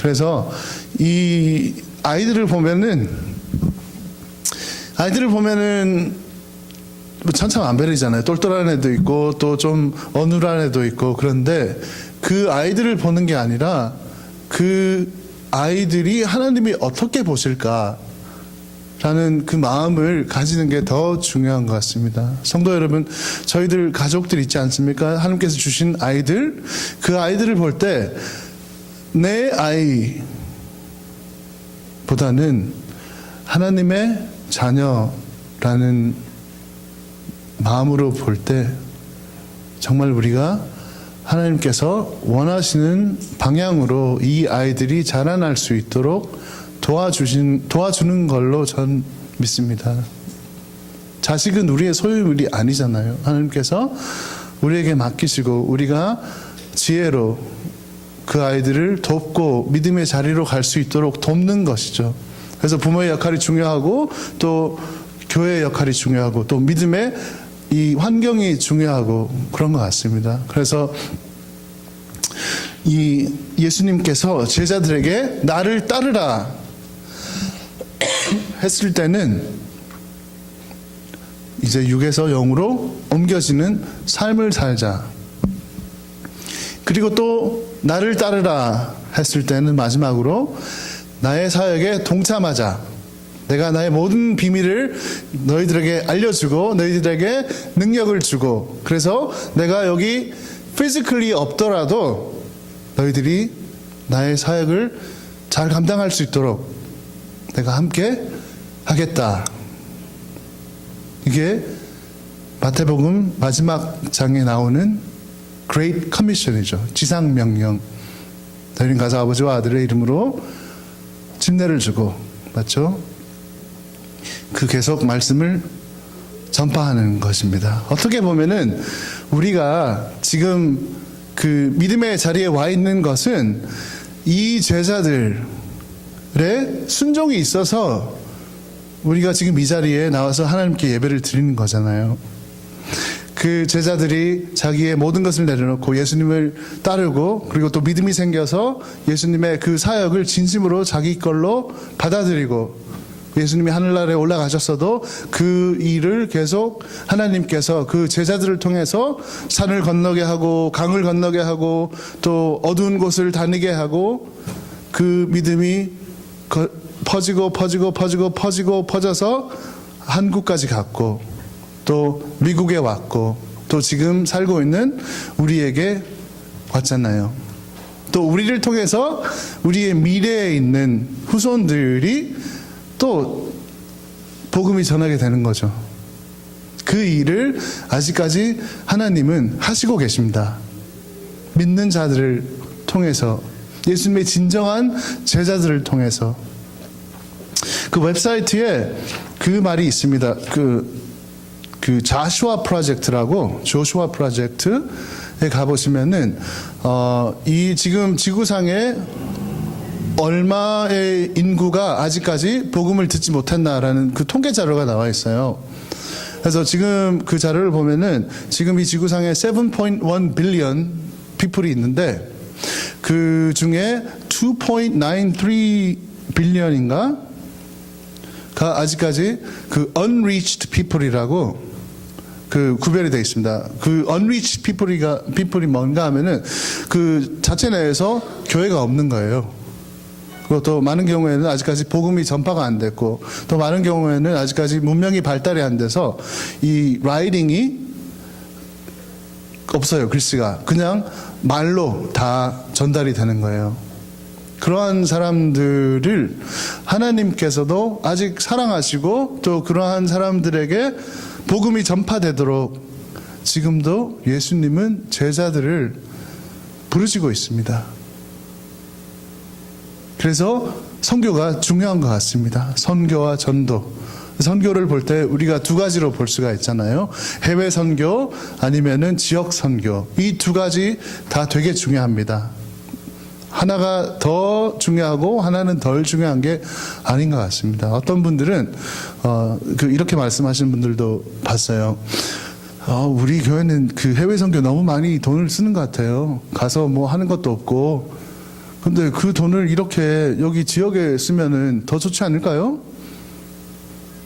A: 그래서 이 아이들을 보면은 천차만별이잖아요. 똘똘한 애도 있고 또 좀 어눌한 애도 있고 그런데 그 아이들을 보는 게 아니라 그 아이들이 하나님이 어떻게 보실까 라는 그 마음을 가지는 게 더 중요한 것 같습니다. 성도 여러분, 저희들 가족들 있지 않습니까? 하나님께서 주신 아이들, 그 아이들을 볼 때 내 아이보다는 하나님의 자녀라는 마음으로 볼 때 정말 우리가 하나님께서 원하시는 방향으로 이 아이들이 자라날 수 있도록 도와주는 걸로 전 믿습니다. 자식은 우리의 소유물이 아니잖아요. 하나님께서 우리에게 맡기시고 우리가 지혜로 그 아이들을 돕고 믿음의 자리로 갈 수 있도록 돕는 것이죠. 그래서 부모의 역할이 중요하고 또 교회의 역할이 중요하고 또 믿음의 이 환경이 중요하고 그런 것 같습니다. 그래서 이 예수님께서 제자들에게 나를 따르라 했을 때는 이제 6에서 0으로 옮겨지는 삶을 살자. 그리고 또 나를 따르라 했을 때는 마지막으로 나의 사역에 동참하자. 내가 나의 모든 비밀을 너희들에게 알려주고 너희들에게 능력을 주고 그래서 내가 여기 physically 없더라도 너희들이 나의 사역을 잘 감당할 수 있도록 내가 함께 하겠다. 이게 마태복음 마지막 장에 나오는 Great Commission이죠. 지상명령. 너희는 가서 아버지와 아들의 이름으로 침례를 주고, 맞죠? 그 계속 말씀을 전파하는 것입니다. 어떻게 보면은 우리가 지금 그 믿음의 자리에 와 있는 것은 이 제자들의 순종이 있어서 우리가 지금 이 자리에 나와서 하나님께 예배를 드리는 거잖아요. 그 제자들이 자기의 모든 것을 내려놓고 예수님을 따르고 그리고 또 믿음이 생겨서 예수님의 그 사역을 진심으로 자기 걸로 받아들이고 예수님이 하늘나라에 올라가셨어도 그 일을 계속 하나님께서 그 제자들을 통해서 산을 건너게 하고 강을 건너게 하고 또 어두운 곳을 다니게 하고 그 믿음이 퍼져서 한국까지 갔고 또 미국에 왔고 또 지금 살고 있는 우리에게 왔잖아요. 또 우리를 통해서 우리의 미래에 있는 후손들이 또 복음이 전하게 되는 거죠. 그 일을 아직까지 하나님은 하시고 계십니다. 믿는 자들을 통해서 예수님의 진정한 제자들을 통해서 그 웹사이트에 그 말이 있습니다. 그 조슈아 프로젝트에 가보시면은 이 지금 지구상에 얼마의 인구가 아직까지 복음을 듣지 못했나라는 그 통계 자료가 나와 있어요. 그래서 지금 그 자료를 보면은 지금 이 지구상에 7.1 빌리언 people이 있는데 그 중에 2.93 빌리언인가 가 아직까지 그 unreached people이라고 그 구별이 되어 있습니다. 그 unreached people이 뭔가 하면은 그 자체 내에서 교회가 없는 거예요. 그리고 또 많은 경우에는 아직까지 복음이 전파가 안 됐고, 또 많은 경우에는 아직까지 문명이 발달이 안 돼서 이 라이팅이 없어요. 글씨가 그냥 말로 다 전달이 되는 거예요. 그러한 사람들을 하나님께서도 아직 사랑하시고, 또 그러한 사람들에게 복음이 전파되도록 지금도 예수님은 제자들을 부르시고 있습니다. 그래서 선교가 중요한 것 같습니다. 선교와 전도. 선교를 볼 때 우리가 두 가지로 볼 수가 있잖아요. 해외 선교 아니면은 지역 선교. 이 두 가지 다 되게 중요합니다. 하나가 더 중요하고 하나는 덜 중요한 게 아닌 것 같습니다. 어떤 분들은 이렇게 말씀하시는 분들도 봤어요. 우리 교회는 그 해외 선교 너무 많이 돈을 쓰는 것 같아요. 가서 뭐 하는 것도 없고. 근데 그 돈을 이렇게 여기 지역에 쓰면은 더 좋지 않을까요?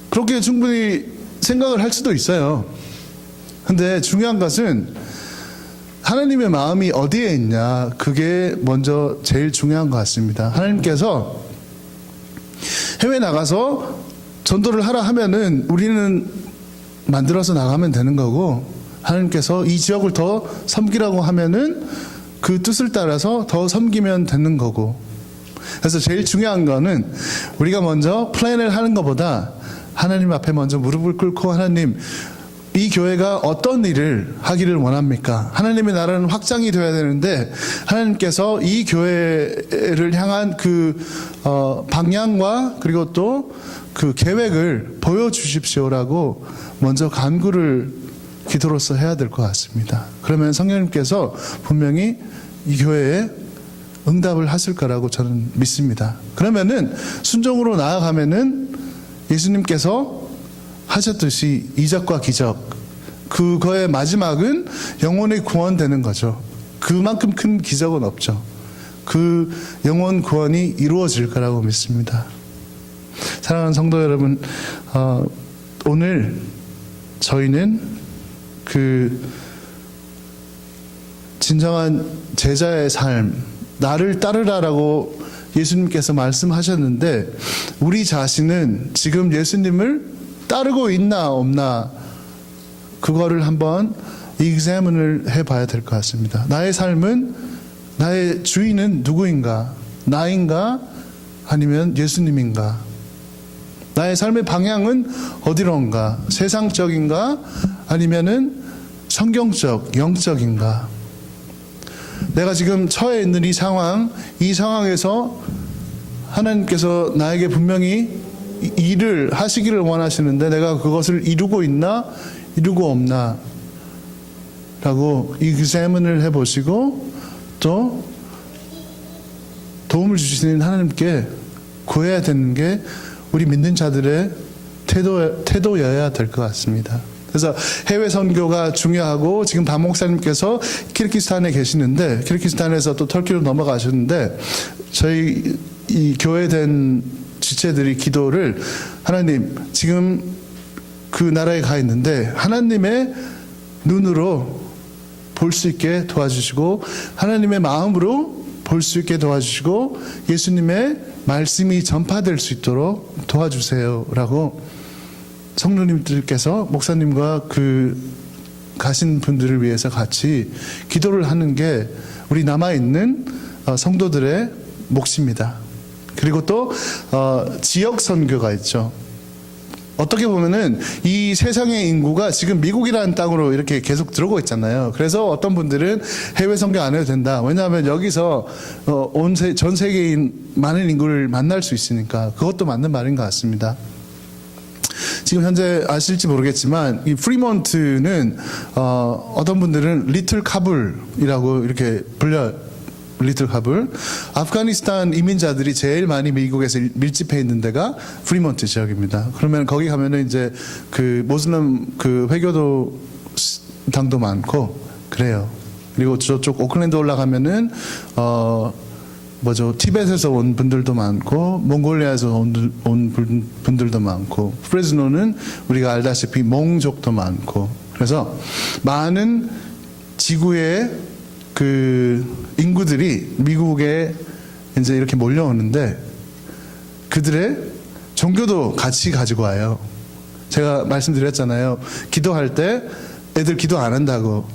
A: 그렇게 충분히 생각을 할 수도 있어요. 근데 중요한 것은 하나님의 마음이 어디에 있냐, 그게 먼저 제일 중요한 것 같습니다. 하나님께서 해외 나가서 전도를 하라 하면은 우리는 만들어서 나가면 되는 거고, 하나님께서 이 지역을 더 섬기라고 하면은 그 뜻을 따라서 더 섬기면 되는 거고. 그래서 제일 중요한 거는 우리가 먼저 플랜을 하는 것보다 하나님 앞에 먼저 무릎을 꿇고, 하나님, 이 교회가 어떤 일을 하기를 원합니까? 하나님의 나라는 확장이 되어야 되는데 하나님께서 이 교회를 향한 그 방향과 그리고 또 그 계획을 보여주십시오라고 먼저 간구를 기도로서 해야 될 것 같습니다. 그러면 성령님께서 분명히 이 교회에 응답을 하실 거라고 저는 믿습니다. 그러면은 순종으로 나아가면은 예수님께서 하셨듯이 이적과 기적, 그거의 마지막은 영혼이 구원되는 거죠. 그만큼 큰 기적은 없죠. 그 영혼 구원이 이루어질 거라고 믿습니다. 사랑하는 성도 여러분, 오늘 저희는 그 진정한 제자의 삶, 나를 따르라라고 예수님께서 말씀하셨는데, 우리 자신은 지금 예수님을 따르고 있나 없나, 그거를 한번 examine을 해봐야 될 것 같습니다. 나의 삶은, 나의 주인은 누구인가? 나인가? 아니면 예수님인가? 나의 삶의 방향은 어디론가? 세상적인가? 아니면은 성경적, 영적인가? 내가 지금 처해 있는 이 상황에서 하나님께서 나에게 분명히 일을 하시기를 원하시는데 내가 그것을 이루고 있나 이루고 없나 라고 examine을 해보시고, 또 도움을 주시는 하나님께 구해야 되는 게 우리 믿는 자들의 태도여야 될 것 같습니다. 그래서 해외 선교가 중요하고, 지금 박 목사님께서 키르기스탄에 계시는데, 키르기스탄에서 또 터키로 넘어가셨는데, 저희 이 교회된 지체들이 기도를, 하나님 지금 그 나라에 가 있는데 하나님의 눈으로 볼 수 있게 도와주시고, 하나님의 마음으로 볼 수 있게 도와주시고, 예수님의 말씀이 전파될 수 있도록 도와주세요 라고 성도님들께서 목사님과 그 가신 분들을 위해서 같이 기도를 하는 게 우리 남아있는 성도들의 몫입니다. 그리고 또 지역 선교가 있죠. 어떻게 보면은 이 세상의 인구가 지금 미국이라는 땅으로 이렇게 계속 들어오고 있잖아요. 그래서 어떤 분들은 해외 선교 안 해도 된다. 왜냐하면 여기서 전 세계인 많은 인구를 만날 수 있으니까. 그것도 맞는 말인 것 같습니다. 지금 현재 아실지 모르겠지만 이 프리몬트는 어떤 분들은 리틀 카불이라고 이렇게 불려요. 리틀 카불. 아프가니스탄 이민자들이 제일 많이 미국에서 밀집해 있는 데가 프리몬트 지역입니다. 그러면 거기 가면은 이제 그 모슬람 그 회교도 당도 많고 그래요. 그리고 저쪽 오클랜드 올라가면은 티벳에서 온 분들도 많고, 몽골리아에서 온 분들도 많고, 프레즈노는 우리가 알다시피 몽족도 많고, 그래서 많은 지구의 그 인구들이 미국에 이제 이렇게 몰려오는데 그들의 종교도 같이 가지고 와요. 제가 말씀드렸잖아요. 기도할 때 애들 기도 안 한다고.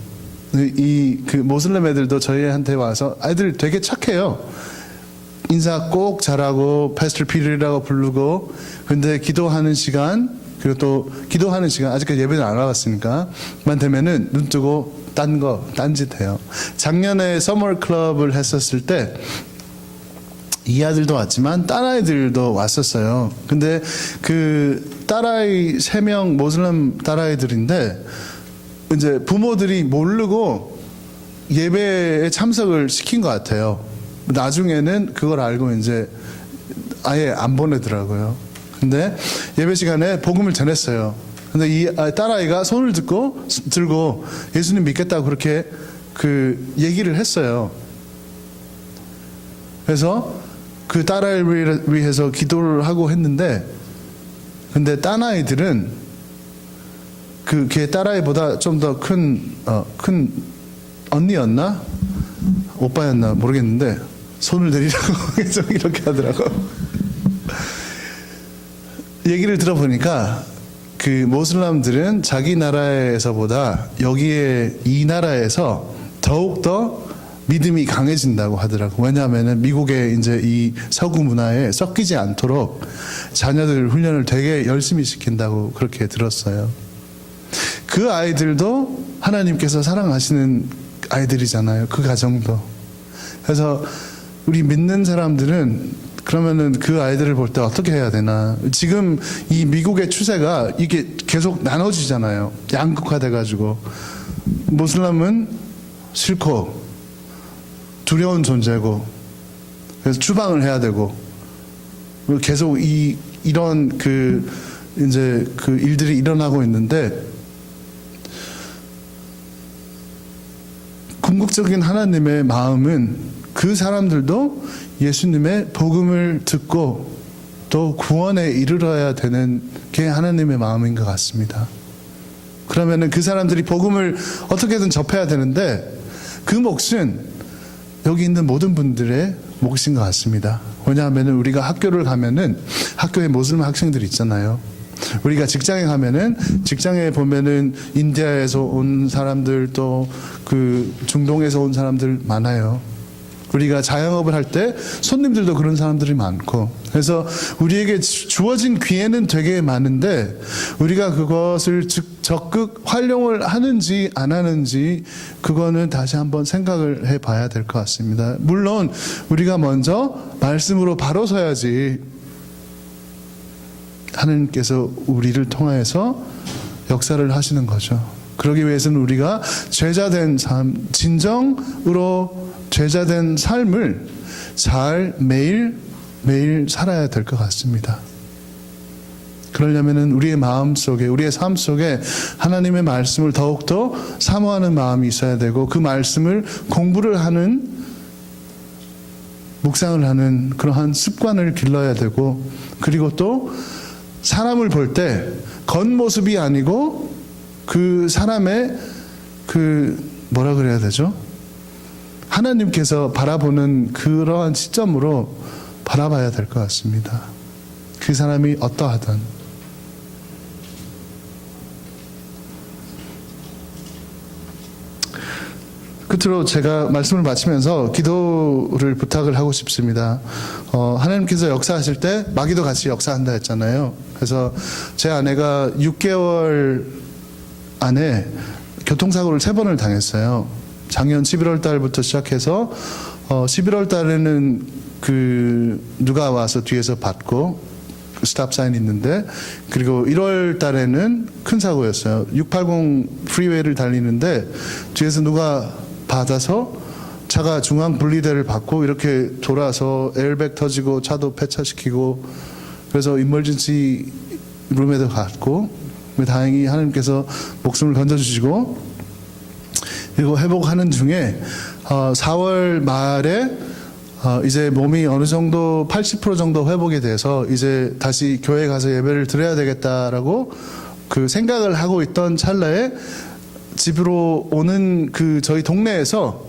A: 그 모슬렘 애들도 저희한테 와서 애들 되게 착해요. 인사 꼭 잘하고 패스터 피터라고 부르고, 근데 기도하는 시간, 그리고 또 기도하는 시간, 아직까지 예배는 안 와봤으니까 만 되면은 눈 뜨고 딴짓 해요. 작년에 서머 클럽을 했었을 때 이 아들도 왔지만 딸아이들도 왔었어요. 근데 그 딸아이 3명 모슬렘 딸아이들인데 이제 부모들이 모르고 예배에 참석을 시킨 것 같아요. 나중에는 그걸 알고 이제 아예 안 보내더라고요. 근데 예배 시간에 복음을 전했어요. 근데 이 딸아이가 손을 들고 예수님 믿겠다고 그렇게 그 얘기를 했어요. 그래서 그 딸아이를 위해서 기도를 하고 했는데, 근데 딴 아이들은 걔 딸아이보다 좀 더 큰 언니였나? 오빠였나? 모르겠는데, 손을 내리라고 계속 이렇게 하더라고. 얘기를 들어보니까, 그 모슬람들은 자기 나라에서보다 이 나라에서 더욱더 믿음이 강해진다고 하더라고. 왜냐하면은 미국의 이제 이 서구 문화에 섞이지 않도록 자녀들 훈련을 되게 열심히 시킨다고 그렇게 들었어요. 그 아이들도 하나님께서 사랑하시는 아이들이잖아요. 그 가정도. 그래서 우리 믿는 사람들은 그러면은 그 아이들을 볼 때 어떻게 해야 되나. 지금 이 미국의 추세가 이게 계속 나눠지잖아요. 양극화돼가지고. 모슬람은 싫고 두려운 존재고, 그래서 추방을 해야 되고, 계속 이런 이제 그 일들이 일어나고 있는데, 궁극적인 하나님의 마음은 그 사람들도 예수님의 복음을 듣고 또 구원에 이르러야 되는 게 하나님의 마음인 것 같습니다. 그러면은 그 사람들이 복음을 어떻게든 접해야 되는데, 그 몫은 여기 있는 모든 분들의 몫인 것 같습니다. 왜냐하면 우리가 학교를 가면은 학교에 모슬람 학생들이 있잖아요. 우리가 직장에 가면은 직장에 보면은 인디아에서 온 사람들, 또 그 중동에서 온 사람들 많아요. 우리가 자영업을 할 때 손님들도 그런 사람들이 많고, 그래서 우리에게 주어진 기회는 되게 많은데 우리가 그것을 적극 활용을 하는지 안 하는지, 그거는 다시 한번 생각을 해봐야 될 것 같습니다. 물론 우리가 먼저 말씀으로 바로 서야지 하나님께서 우리를 통하여서 역사를 하시는 거죠. 그러기 위해서는 우리가 제자된 삶, 진정으로 제자된 삶을 잘 매일 살아야 될 것 같습니다. 그러려면은 우리의 마음 속에, 우리의 삶 속에 하나님의 말씀을 더욱더 사모하는 마음이 있어야 되고, 그 말씀을 공부를 하는, 묵상을 하는 그러한 습관을 길러야 되고, 그리고 또 사람을 볼 때 겉모습이 아니고 그 사람의 뭐라 그래야 되죠? 하나님께서 바라보는 그러한 시점으로 바라봐야 될 것 같습니다. 그 사람이 어떠하든. 끝으로 제가 말씀을 마치면서 기도를 부탁을 하고 싶습니다. 하나님께서 역사하실 때 마귀도 같이 역사한다 했잖아요. 그래서 제 아내가 6개월 안에 교통사고를 3번을 당했어요. 작년 11월 달부터 시작해서 11월 달에는 누가 와서 뒤에서 받고 스탑 사인 있는데, 그리고 1월 달에는 큰 사고였어요. 680 프리웨이를 달리는데 뒤에서 누가 받아서 차가 중앙 분리대를 받고 이렇게 돌아서 에어백 터지고 차도 폐차시키고, 그래서 이머전시 룸에도 갔고, 다행히 하나님께서 목숨을 건져주시고, 그리고 회복하는 중에 4월 말에 이제 몸이 어느 정도 80% 정도 회복이 돼서 이제 다시 교회 가서 예배를 드려야 되겠다라고 그 생각을 하고 있던 찰나에 집으로 오는 그 저희 동네에서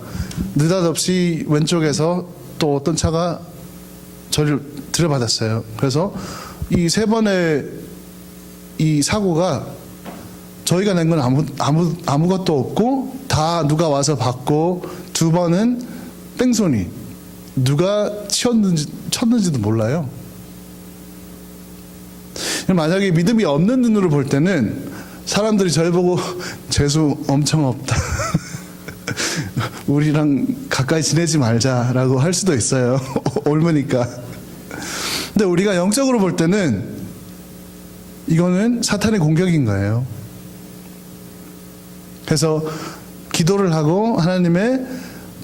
A: 느닷없이 왼쪽에서 또 어떤 차가 저를 들여받았어요. 그래서 이 세 번의 이 사고가 저희가 낸 건 아무것도 없고 다 누가 와서 받고, 두 번은 뺑소니, 누가 쳤는지도 몰라요. 만약에 믿음이 없는 눈으로 볼 때는 사람들이 저를 보고 재수 엄청 없다, 우리랑 가까이 지내지 말자라고 할 수도 있어요. 옮으니까. 근데 우리가 영적으로 볼 때는 이거는 사탄의 공격인 거예요. 그래서 기도를 하고 하나님의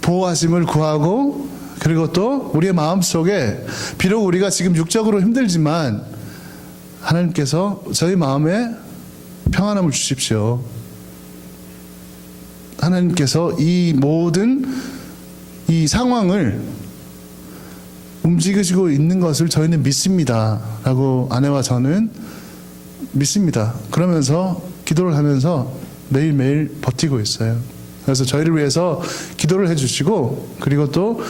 A: 보호하심을 구하고, 그리고 또 우리의 마음속에 비록 우리가 지금 육적으로 힘들지만 하나님께서 저희 마음에 평안함을 주십시오. 하나님께서 이 모든 이 상황을 움직이시고 있는 것을 저희는 믿습니다 라고 아내와 저는 믿습니다. 그러면서 기도를 하면서 매일매일 버티고 있어요. 그래서 저희를 위해서 기도를 해주시고, 그리고 또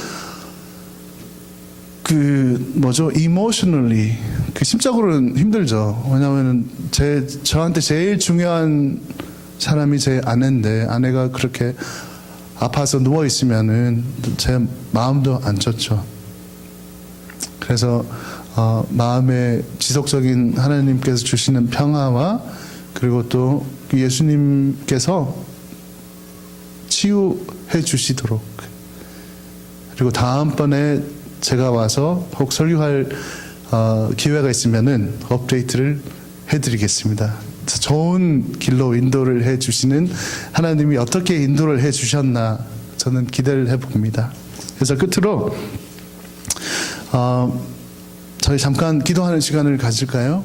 A: emotionally, 심적으로는 힘들죠. 왜냐하면 저한테 제일 중요한 사람이 제 아내인데, 아내가 그렇게 아파서 누워 있으면은 제 마음도 안 좋죠. 그래서 마음에 지속적인 하나님께서 주시는 평화와, 그리고 또 예수님께서 치유해 주시도록, 그리고 다음번에 제가 와서 혹 설교할 기회가 있으면은 업데이트를 해드리겠습니다. 좋은 길로 인도를 해주시는 하나님이 어떻게 인도를 해주셨나 저는 기대를 해봅니다. 그래서 끝으로 저희 잠깐 기도하는 시간을 가질까요?